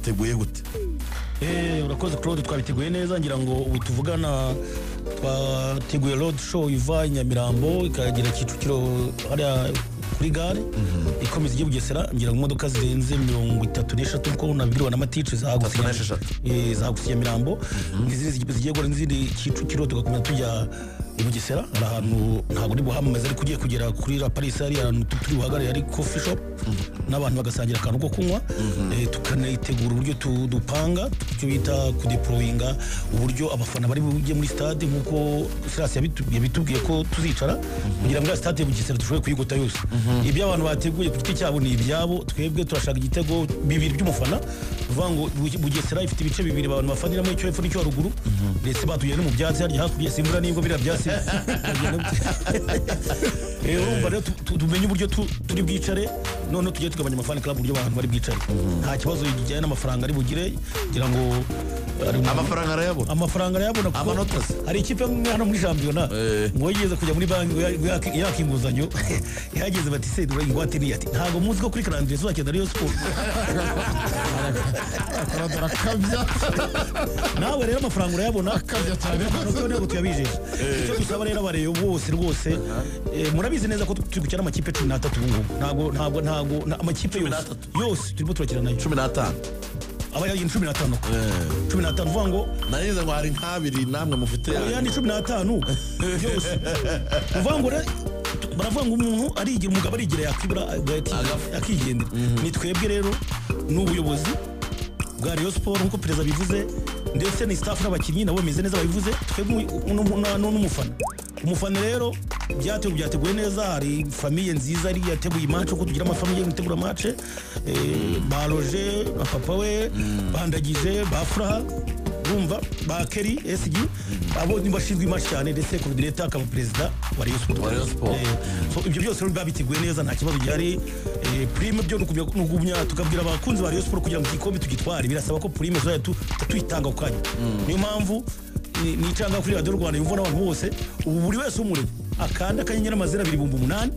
mwabiteguye gute? Urakoze Claude, twabiteguye neza, ngira ngo ubu tuvugana twateguye road show iva Nyamirambo ikagira Kicukiro hariya kuri gare ikomeza igiye Bugesera, ngira ngo imodoka zirenze 33 ko nabibirwa n'amatice zagusiye Nyamirambo, n'izindi zigiye gora n'izindi Kicukiro tugakomeza tujya Bugesera. Ari ahantu ntabwo ari buhamamaza ariko ugiye kugera kuri La Paris ari ahantu turi buhagarare ari coffee shop n'abantu bagasangira akantu ko kunywa, tukanayitegura uburyo dupanga icyo bita kudeployinga uburyo abafana bari bujye muri stade nkuko Silas yabitubwiye ko tuzicara kugira ngo stade ya Bugesera dushobore kuyigota yose. Ibyo abantu bateguye ku giti cyabo ni ibyabo, twebwe turashaka igitego bibiri by'umufana, uvuga ngo Bugesera ifite ibice bibiri abantu bafaniramo icyo hepfo n'icyo haruguru, ndetse batuye no mu byatsi hari hakurya simbura n'ingo bira byasi urumva rero tumenye uburyo turi bwicare, none tugiye tugabanya amafani club uburyo abantu bari bwicare, nta kibazo kijyanye n'amafaranga ari bugire, kugira ngo amafaranga arayabona amanota hari ikipe hano muri championnat ngo yigeze kujya muri banki yakinguzanyo yageze bati se dore ingwate ni ati ntago muzi ko kuri calendrier z'akenda Rayon Sport akabya nawe rero amafaranga urayabona akabya cyane nuko nego tuyabijeje. Icyo dusaba rero abareyo bose rwose murabizi neza ko turi gukina amakipe 13 ubu ntago amakipe yose turimo turakina nayo 15 abayayin 15 vuga ngo narize ngo hari nkabiri namwe mufite yani 15 byose vuga ngo baravuga ngo umuntu arigira umugabo arigira yakibura akigendera. Ni twebwe rero n'ubuyobozi bwa Rayon Sport nkuko perezida bivuze, ndetse ni staff n'abakinnyi nabo bameze neza babivuze, twebwe umufana rero byateguye neza. Hari famille nziza ari yateguye match ko tugira amafamilie yitegura match, ba Roger ba papa we bandagije ba Furaha urumva ba Keri SG abo ni bashinzwe match cyane, ndetse coordinator akaba president wa Rayon Sport. So ibyo byose rero babiteguye neza, nta kibazo gihari. Prime byo nukubya tukabwira abakunzi ba Rayon Sport kugira ngo igikombe tugitware, birasaba ko prime zo tuyitanga ukanya. Niyo mpamvu ni cyangwa kuri Radio Rwanda yumva n'abantu bose ubu buri wese umurebe akanda akanyenyera amazina 208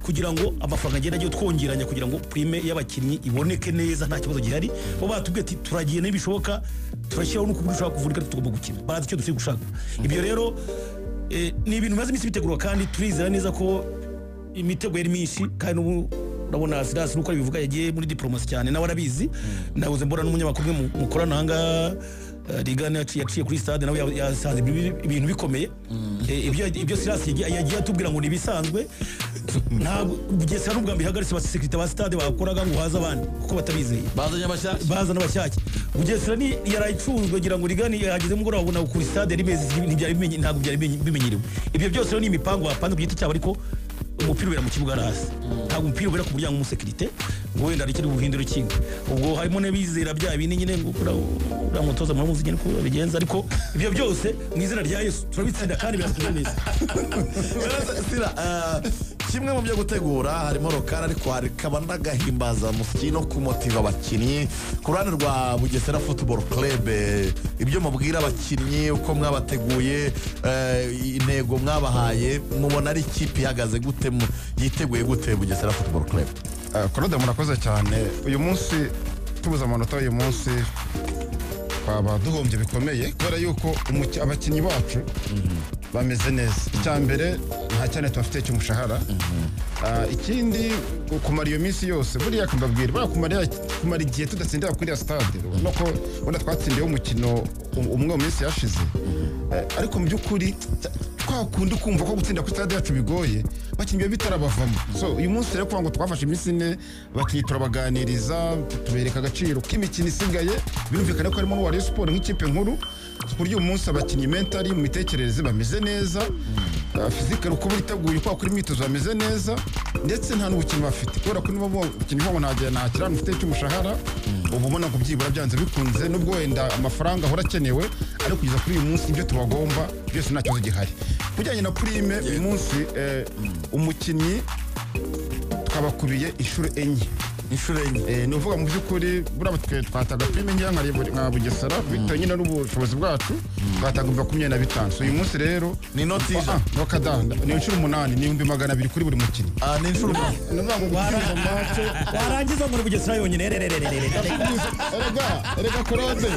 kugira ngo amafaranga agenda agiye twongeranya kugira ngo prime y'abakinnyi iboneke neza, nta kibazo gihari. Bo batubwiye ati turagiye n'ibishoboka turashyiraho nuko ushaka kuvurika tugomba gukina, bazi icyo dufite gushaka. Ibyo rero ni ibintu maze imisi bitegurwa kandi turizera neza ko imitego yari myinshi, kandi ubu urabona Silas nuko bivuga yagiye muri diplomasi cyane nawe arabizi. Nabuze mbora n'umunyamakuru mukorana hanga Rigana yaciye kuri stade nawe yasanze ibintu bikomeye. Ibyo Silas yagiye atubwira ngo nibisanzwe, ntabwo Bugesera n'ubwa mbere hagaritse abasekirite ba stade bakoraga ngo haza abandi kuko batabizeye, baza n'abashyashya. Bugesera ni yarayicunzwe kugira ngo Rigana yageze mu ngoro babona kuri stade rimeze ntabwo byari bimenyerewe. Ibyo byose rero ni imipango bapanze ku giti cyabo, ariko umupira ubera mu kibuga hasi, ntabwo umupira ubera ku buryango umusekirite ngo wenda arikiri buhindura ikintu. Ubwo harimo n'abizera bya bindi nyine ngo uramutoza mu muzi nyine ko bigenza, ariko ibyo byose mu izina rya Yesu turabitsinda kandi birakuze neza. Kimwe mu byo gutegura harimo rokara, ariko harikaba n'agahimbaza musiki no kumotiva abakinnyi ku ruhande rwa Bugesera Football Club. Ibyo mubwira abakinnyi uko mwabateguye, intego mwabahaye, mubona ari ikipe ihagaze gute, yiteguye gute Bugesera Football Club? Claude murakoze cyane. Uyu munsi tubuza amanota, uyu munsi twaba duhombye bikomeye kubera yuko abakinnyi bacu bameze neza. Icyambere nta cyane tubafite cy'umushahara, ikindi kumara iyo minsi yose buriya akambabwira kumara igihe tudatsindira kuri ya stade, nuko wenda twatsindiye umukino umwe mu minsi yashize, ariko mu by'ukuri twakundi kumva ko gutsinda kuri stade yacu bigoye, bakinnyi bitarabavamo. So uyu munsi rero kuvuga ngo twafashe iminsi ine bakinnyi turabaganiriza, tubereka agaciro k'imikino isigaye, birumvikana ko harimo n'uwa Rayon Sport nk'ikipe nkuru, ku buryo uyu munsi abakinnyi mentali mu mitekerereze bameze neza, fizikali uko biteguye kwa kuri imyitozo bameze neza, ndetse nta n'ubukini bafite kubera ko niba ubukini bwabo nta kirano ufite cy'umushahara, ubu ubona ngo byibura byanze bikunze, nubwo wenda amafaranga ahora akenewe, ariko kugeza kuri uyu munsi ibyo tubagomba byose nta kibazo gihari. Kujyanye na prime uyu munsi umukinnyi twabakubiye inshuro enye inshuro enye ni uvuga mu by'ukuri buriya twe twataga prime ngira nka Bugesera bitewe nyine n'ubushobozi bwacu twataga 25. So uyu munsi rero ni inoti ijana wakadanda ni inshuro 8 ni 200 kuri buri mukinnyi. ni inshuro ni uvuga ngo warangiza muri Bugesera yonyine erega korode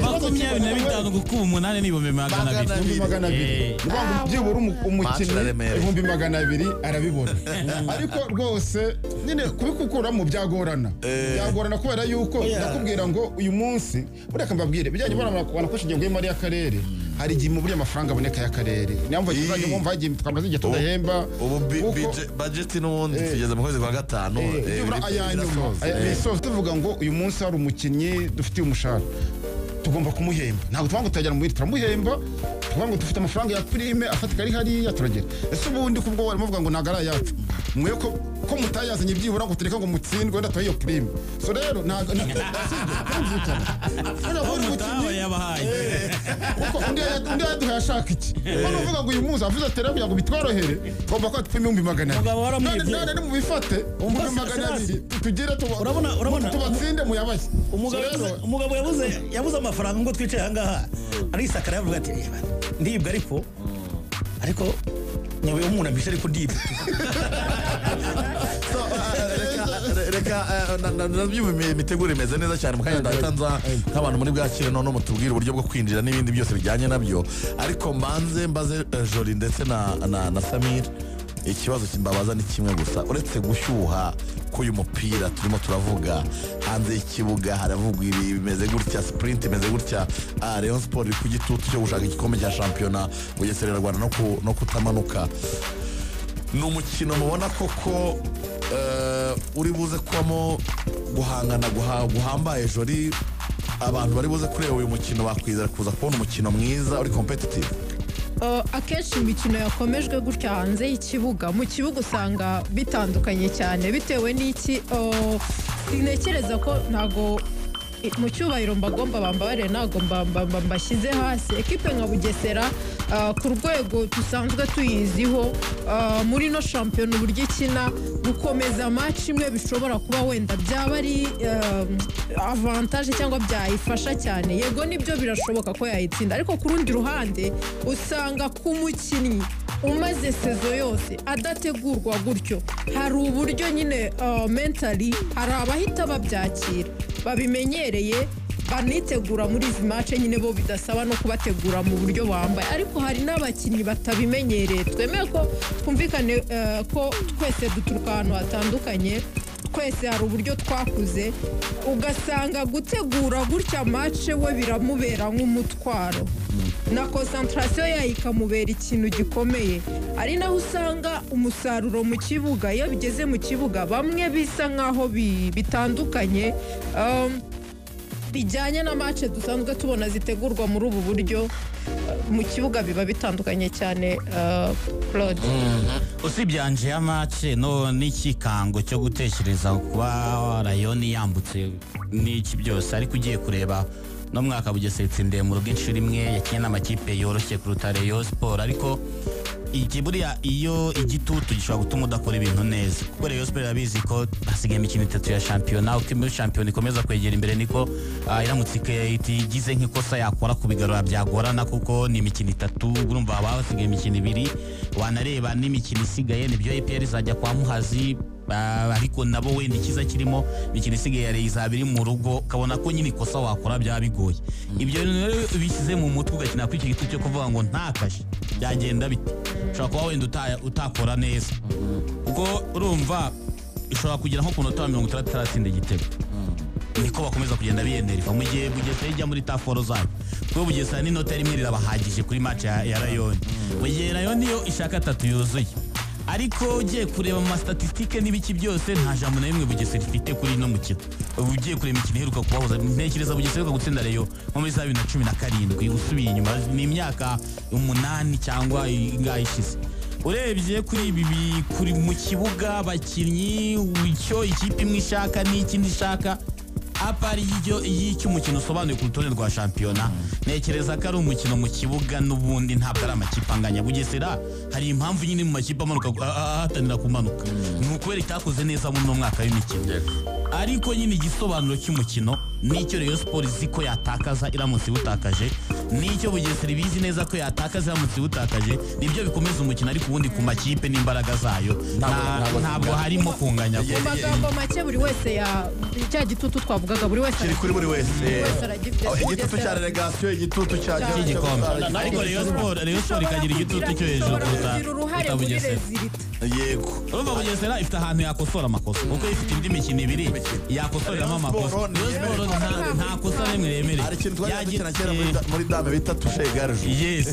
25 gukuba 8 ni 200. byibura umukinnyi 200 arabibona ariko rwose nyine kubikukuramo byagorana kubera yuko nakubwira ngo uyu munsi bureka mbabwire bijyanye banakoresha ingengo y'imari y'akarere hari igihe mu buri amafaranga aboneka y'akarere niyo mpamvu tuzajya mwumva hagiye twamaze igihe tudahemba ubu budget n'ubundi tugeze mu kwezi kwa gatanu so tuvuga ngo uyu munsi hari umukinnyi dufitiye umushahara tugomba kumuhemba ntabwo tuvuga ngo tutajyana mu bindi turamuhemba tuvuga ngo dufite amafaranga ya prime afatika ari hariya turagera ese ubundi kubwo barimo bavuga ngo ntabwo ari ayacu mwe ko mutayazanye byibura ngo tureka ngo mutsindwe wenda tuha iyo prime so rero ntabwo kuko undi yaduhaye ashaka iki none uvuga ngo uyu munsi avuze ati rero kugira ngo bitworohere tugomba ko tupima 200 none mubifate 200 tugire tubatsinde muyabaye umugabo yabuze amafaranga ngo twicaye ahangaha arisakara yavuga ati ndibwa ariko nyawe umuntu abishe ariko ndibwa reka nabyumva imiteguro imeze neza cyane mukanya ndatanza nk'abantu muri bwakire none mutubwire uburyo bwo kwinjira n'ibindi byose bijyanye nabyo ariko mbaze Joli ndetse na Samir ikibazo kimbabaza ni kimwe gusa uretse gushyuha k'uyu mupira turimo turavuga hanze y'ikibuga haravugwa ibi bimeze gutya sprint imeze gutya Rayon Sport iri ku gitutu cyo gushaka igikombe cya shampiyona Bugesera Rwanda no kutamanuka ni umukino mubona koko uri buze kubamo guhangana guhambaye Joli abantu bari buze kureba uyu mukino bakwizera kuza kubona umukino mwiza uri competitive akenshi imikino yakomejwe gutya hanze y'ikibuga mu kibuga usanga bitandukanye cyane bitewe n'iki ntekereza ko ntago mu cyubahiro mbagomba bambabarire ntago mbashyize hasi ekipe nka Bugesera ku rwego dusanzwe tuyiziho muri no shampiyona uburyo ikina gukomeza match imwe bishobora kuba wenda byaba ari avantage cyangwa byayifasha cyane yego nibyo birashoboka ko yayitsinda ariko ku rundi ruhande usanga ku mukinnyi umaze sezo yose adategurwa gutyo hari uburyo nyine mentally hari abahita babyakira babimenyereye banitegura muri izi match nyine bo bidasaba no kubategura mu buryo bambaye ariko hari n'abakinnyi batabimenyereye twemeye ko twumvikane ko twese duturuka ahantu hatandukanye twese hari uburyo twakuze ugasanga gutegura gutya match we biramubera nk'umutwaro na concentration yayo ikamubera ikintu gikomeye ari naho usanga umusaruro mu kibuga iyo bigeze mu kibuga bamwe bisa nkaho bitandukanye bijyanye na match dusanzwe tubona zitegurwa muri ubu buryo mu kibuga biba bitandukanye cyane Claude usibye anje ya match no n'ikikango cyo gutekereza kuba Rayon yambutse n'iki byose ariko ugiye kureba no mwaka Bugesera itsindiye mu rugo inshuro imwe yakiye n'amakipe yoroshye kuruta Rayon Sport ariko ikiburiya iyo igitutu gishobora gutuma udakora ibintu neza kuko Rayon Sport yabizi ko hasigaye imikino 3 ya shampiyona uko imwe shampiyona ikomeza kwegera imbere niko iramutse igize nk'ikosa yakora kubigarura byagorana kuko ni imikino 3 urumva hasigaye imikino 2 wanareba n'imikino isigaye nibyo APR izajya kwa Muhazi ariko nabo wenda ikiza kirimo imikino isigaye ya Rayon biri mu rugo kabona ko nyine ikosa wakora bya bigoye ibyo rero bishyize mu mutwe ugakina kuri iki gitutu cyo kuvuga ngo ntakashe byagenda bite ushobora kuba wenda utakora neza ubwo urumva ushobora kugira nko ku nota 60 taratsinda igitego niko bakomeza kugenda biyendereza mu gihe Bugesera ijya muri taforo zayo kuko Bugesera n'inota rimwe rirabahagije kuri match ya Rayon mu gihe Rayon niyo ishaka 3 yuzuye ariko ugiye kureba mu statistique n'ibiki byose nta jambo na rimwe Bugesera ifite kuri no mukino ugiye kureba imikino iheruka kubahoza ntekereza Bugesera ko gutsinda Rayon mu mwezi wa 2017 usubiye inyuma ni imyaka 8 cyangwa ingahe ishize urebye kuri ibi kuri mu kibuga abakinnyi icyo ikipe imwe ishaka n'ikindi ishaka apari y'icyo umukino usobanuye ku rutonde rwa shampiyona ntekereza ko ari umukino mu kibuga n'ubundi ntabwo ari amakipe anganya. Bugesera hari impamvu nyine mu makipe amanuka ahatanira kumanuka ni ukubera itakoze neza muri uno mwaka w'imikino, ariko nyine igisobanuro cy'umukino n'icyo Rayon Sports izi ko yatakaza iramutse iwutakaje, n'icyo Bugesera ibizi neza ko yatakaza iramutse iwutakaje, nibyo bikomeza umukino. Ariko ubundi ku makipe n'imbaraga zayo ntabwo harimo kunganya. mu magambo make buri wese cya gitutu twavugaga buri wese kiri kuri buri wese aragifite. igitutu cya relegation, igitutu cya cy'igikombe, ariko Rayon Sports ikagira igitutu cyo hejuru kugira uruhare muri Bugesera. rezilita. yego urumva Bugesera ifite ahantu yakosora amakosa kuko ifite indi mikino ibiri yakosoreramo amakosa. Rayon Sports nta kosa rimwe yemereye. hari ikintu twari dukina kera muri dame bita touche garage. Yes.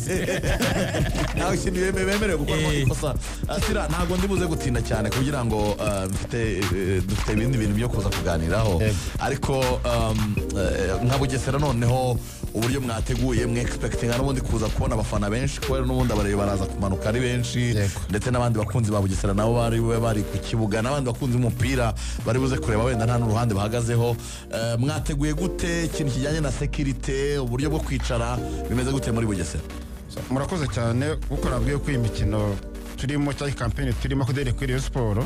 ntawe ikintu bemerewe gukoramo ikosa. Asira ntabwo ndi buze gutinda cyane kugira ngo dufite ibindi bintu byo kuza kuganiraho, ariko nka Bugesera noneho uburyo mwateguye mwe expectinga n'ubundi kuza kubona abafana benshi, kubera n'ubundi abareba baraza kumanuka ari benshi, ndetse n'abandi bakunzi ba Bugesera nabo bari ku kibuga, n'abandi bakunzi b'umupira bari buze kureba, wenda nta n'uruhande bahagazeho. Mwateguye gute ikintu kijyanye na security, uburyo bwo kwicara bimeze gute muri Bugesera? murakoze cyane kuko nabwiye ko iyi mikino turimo cyangwa campaign turimo kudere kuri Rayon Sports.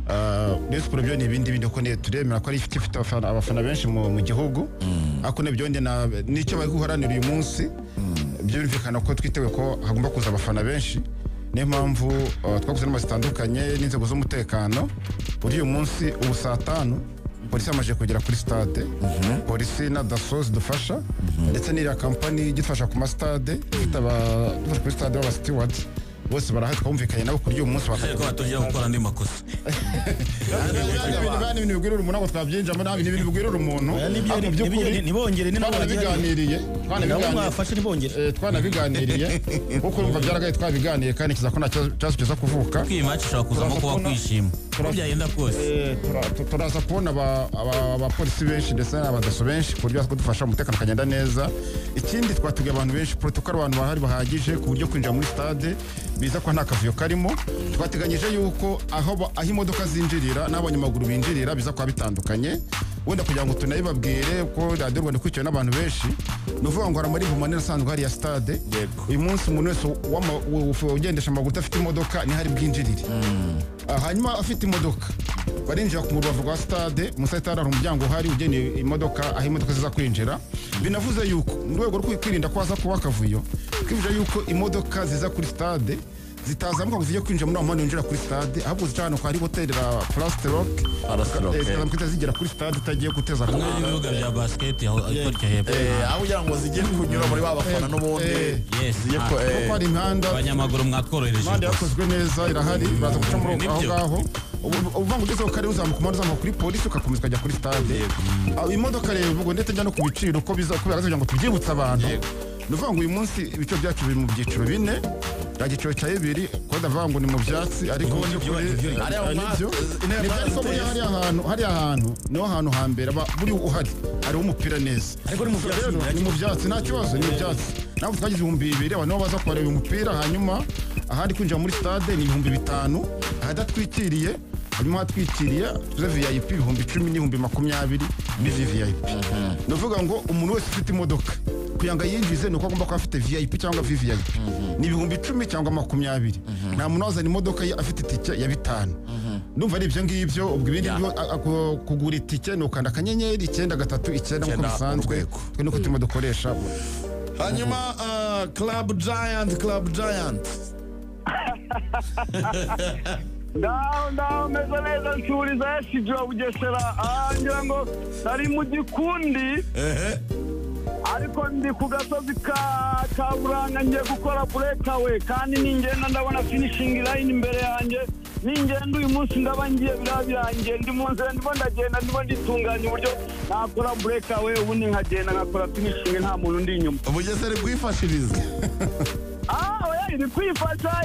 Rayon Sports byo ni ibindi bindi ko turemera ko ari ifite abafana benshi mu gihugu, ako nebyo n'icyo bari guharanira uyu munsi byumvikana ko twitewe ko hagomba kuza abafana benshi. Niyo mpamvu twakoze n'amazi zitandukanye n'inzego z'umutekano. Kuri uyu munsi ubu saa 5 polisi yamaze kugera kuri stade, polisi na daso zidufasha, ndetse n'iriya kampani igifasha ku masitade dufasha kuri stade w'aba stewards bose barahari, twumvikanye nabo kuri uyu munsi ariko batongera gukora andi makosa. ibintu bigwirira umuntu ntabwo twabyinjamo, nabi ibintu bigwirira umuntu. ntibongere twanabiganiriye kuko urumva byaragaye twabiganiye, kandi kiza ko nta kibazo kiza kuvuka. Iyi match ishobora kuzamo kuba kwishima uko byagenda kose. turaza kubona abapolisi benshi ndetse n'abadaso benshi ku buryo kudufasha umutekano ukagenda neza. Ikindi twatubwiye abantu benshi protocol, abantu bahari bahagije ku buryo kwinjira muri stade biza ko nta kavuyo karimo. Twateganyije yuko aho imodoka zinjirira n'abanyamaguru binjirira biza kuba bitandukanye, wenda kugira ngo tunayibabwire ko Radio Rwanda ikurikiwe n'abantu benshi. Ni ukuvuga ngo hari amarivu manini asanzwe hari ya stade. Uyu munsi umuntu wese ugendesha amaguru udafite imodoka ni hari bwinjirire. Hanyuma afite imodoka barinjira ku rubavu rwa stade, musahita hari umuryango uhari ugeneye imodoka, aho imodoka ziza kwinjira. Binavuze yuko mu rwego rwo kwirinda ko haza kuba akavuyo, twibwira yuko imodoka ziza kuri stade zitazamuka ngo zijye kwinjira muri aho mpande winjira kuri stade, ahubwo zica ahantu hari hoteli la Plastrock zikazamuka zigera kuri stade itagiye guteza hamwe n'ibibuga bya basket aho hepfo aho kugira ngo zijye kunyura muri ba bafana n'ubundi. kuko hari imihanda abanyamaguru mwatworohereje, imihanda yakozwe neza irahari, baza guca muri aho ngaho. uvuga ngo ugezeho kare uzamuka kuri polisi ugakomeza ukajya kuri stade. Imodoka rero ubwo ndetse njya no ku biciro uko kubera kugira ngo tubyibutse abantu. Ni ukuvuga ngo uyu munsi ibiciro byacu biri mu byiciro 4. Igiciro cya 2 ko ndavuga ngo ni mu byatsi, ariko hari ahantu niho hantu hambere buri uhari hariho umupira neza, ariko ni mu byatsi nta kibazo, ni mu byatsi. Ntabwo twagize 2,000 abantu baba baza kureba umupira, hanyuma ahandi kwinjira muri stade ni 5,000, ahadatwikiriye hanyuma hatwikiriye tuze VIP 10,000 n'ibihumbi 20 bizi VIP. Ni ukuvuga ngo umuntu wese ufite imodoka kugira ngo yinjize ni uko agomba kuba afite VIP cyangwa VVIP, ni 10,000 cyangwa 20. Nta muntu wazana imodoka ye afite itike ya 5. Ndumva ari ibyo ngibyo. Ubwo ibindi kugura itike ni ukanda akanyenyeri 939 nk'uko bisanzwe, twe nuko turimo dukoresha. Hanyuma Club Giant ndaho meze neza nsuriza yashije wa Bugesera. Ngira ngo nari mu gikundi, ariko ndi ku gasozi ka Buranga ngiye gukora breakaway, kandi ningenda ndabona finishing line imbere yanjye. Ningenda uyu munsi ndaba ngiye birabirangiye, ndi mu nzira ndimo ndagenda, ndimo nditunganya uburyo nakora breakaway, ubundi nkagenda ngakora finishing nta muntu ndi inyuma. Bugesera bwifashiriza oya iri kwifasha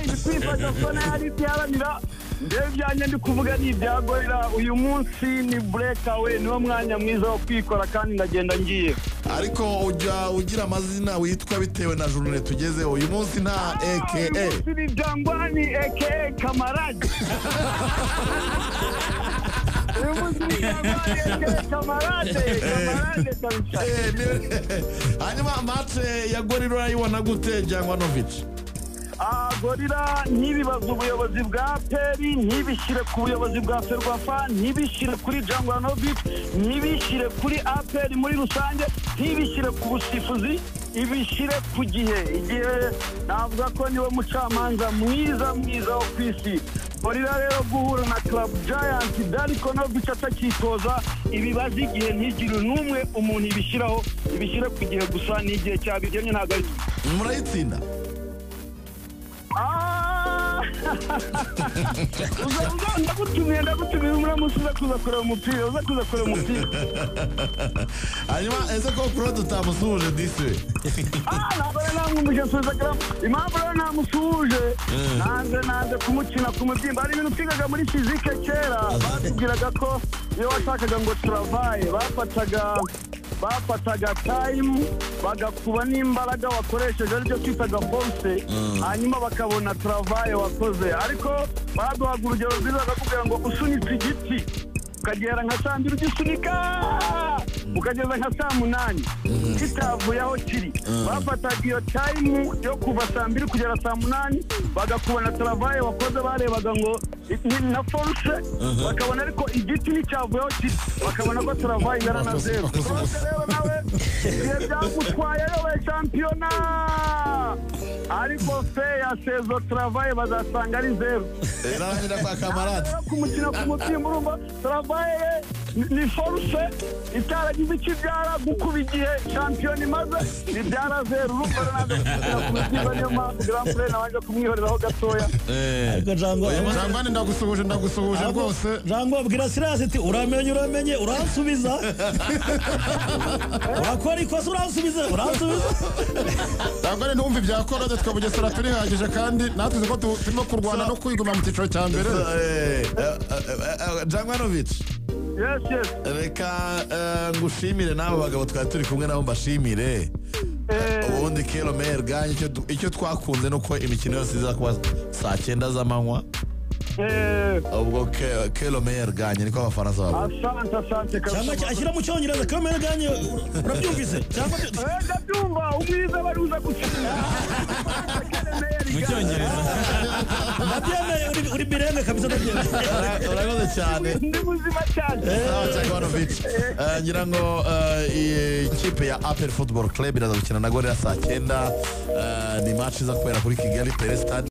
ko nari byaranira. Ndebe byanjye ndi kuvuga ni ibyagorera. Uyu munsi ni breakaway, niwo mwanya mwiza wo kwikora, kandi ndagenda ngiye. Ariko ujya ugira amazina witwa bitewe na journée tugezeho. Uyu munsi nta AKA Siri Jangwani AKA Kamarade. Uyu munsi ni kamarade kabisa. hanyuma match ya gorira urayibona gute Jangwanovic? Gorira ntibibaza ubuyobozi bwa peri, ntibishyire ku buyobozi bwa ferwafa, ntibishyire kuri Jangwanovic, ntibishyire kuri aperi muri rusange, ntibishyire ku busifuzi, ibishyire ku igihe navuga ko niwe mucamanza mwiza wo ku isi. Gorira rero guhura na Club Giant Darko Novic atakitoza ibibaza igihe ntigire n'umwe umuntu ibishyiraho, ibishyire ku gihe gusa n'igihe cyabigennye ntabwo ari murayitsinda. ndagutumiye muramusiza kuza kureba umupira, hanyuma ese ko kuro tutamusuhuje disi? ntabwo rero namwumvise nsubizaga impamvu rero namusuhuje, nanze kumukina ku mubyimba. hari ibintu twigaga muri fizike kera, batubwiraga ko iyo washakaga ngo turavaye bafataga time bagakuba n'imbaraga wakoresheje aribyo twitaga force, hanyuma bakabona travaye wakoze. ariko baduhaga urugero rwiza bakakubwira ngo usunitse igiti ukagera nka saa mbiri ugisunika ukageza nka saa munani kitavuye aho kiri. bafataga iyo time yo kuva saa mbiri kugera saa munani bagakubona travaye wakoze, barebaga ngo na force bakabona ariko igiti nticyavuye aho kiri, bakabona ko travaye ingana na zero. rero nawe igihe byagutwaye yowe shampiyona, ariko fe ya sezo travaye bazasanga ari zero. Irangira kwa kamarade kumukina ku mutima urumva travaye ni force itaragize ikibyara gukuba igihe shampiyona imaze ibyara zero. urumva rero naje ku mutima, niyo mpamvu Grand Prix nabanje kumwihoreraho gatoya. ariko Jangwane ndagusuhuje rwose. Jango abwira Silas ati uramenye uransubiza. Urakora ikosa uransubiza. Jangwane ntumva ibya korode twabugesera turihagije kandi natwe uzi ko turimo kurwana no kwiguma mu cyiciro cya mbere. Jangwanovic, yes reka ngushimire n'abo bagabo twari turi kumwe nabo mbashimire. ubundi Kelo Meyer ganye icyo twakunze nuko imikino yose iza kuba saa 9 z'amanywa. ubwo Kelo Meyer ganye niko abafaransa bavuga. asante cyangwa ashyira mu cyongereza Kelo ganye urabyumvise cyangwa ndabyumva umwiza baruza gukina mu cyongereza. ndabyemeye uri birenge kabisa ndabyemeye. urakoze cyane. ndi muzima cyane. Jangwanovic, ngira ngo ikipe ya Apel Football Club iraza gukina na Gorilla saa 9. ni match iza kubera kuri Kigali Pele Stade.